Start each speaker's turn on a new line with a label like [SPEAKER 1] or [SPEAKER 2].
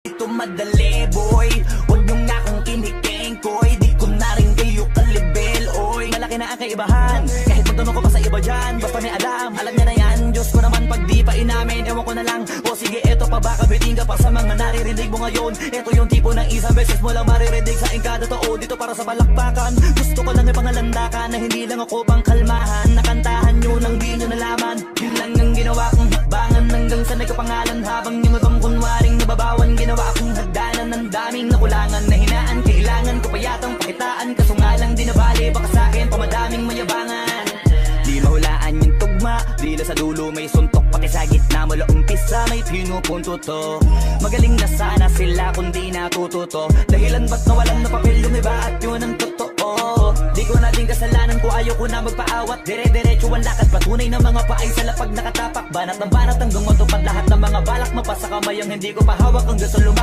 [SPEAKER 1] Ito madali boy, huwag nyo nga akong kinikengkoy. Di ko na rin kayo kalibel, oy. Malaki na ang kaibahan, kahit magtanong ko pa sa iba dyan. Basta may alam niya na yan. Diyos ko naman pag di pa inamin, ewan ko na lang. O sige eto pa baka biting ka pa sa mga naririnig mo ngayon. Eto yung tipo ng isang beses mo lang maririnig sa engkada totoo. Dito para sa palakpakan, gusto ko lang ipangalandakan na hindi lang ako pang kalmahan. Nakantahan nyo nang di nyo nalaman. Yun lang ang ginawa kong hakbangan hanggang sa nagkapangalan. Habang yung ibang kunwaring nababawan, ginawa akong hagdanan ng daming nakulangan na hinaan. Kailangan ko pa yatang pakitaan, kaso nga lang di nabali. Baka sa'kin pamadaming mayabangan. Di mahulaan yung tugma, dila sa dulo may suntok. Pati sa gitna mula umpisa may pinupunto to. Magaling na sana sila kung di natututo. Dahilan ba't nawalan na papel yung iba at yun ang totoo. Di ko na din kasalanan ko, ayaw ko na magpaawat. Dire-diretso ang lakad, patunay na mga paay sa lapag nakatapak. Banat ng banat hanggang matupad lahat ng mga balak. Mapasa kamay ang hindi ko pahawak hanggang sa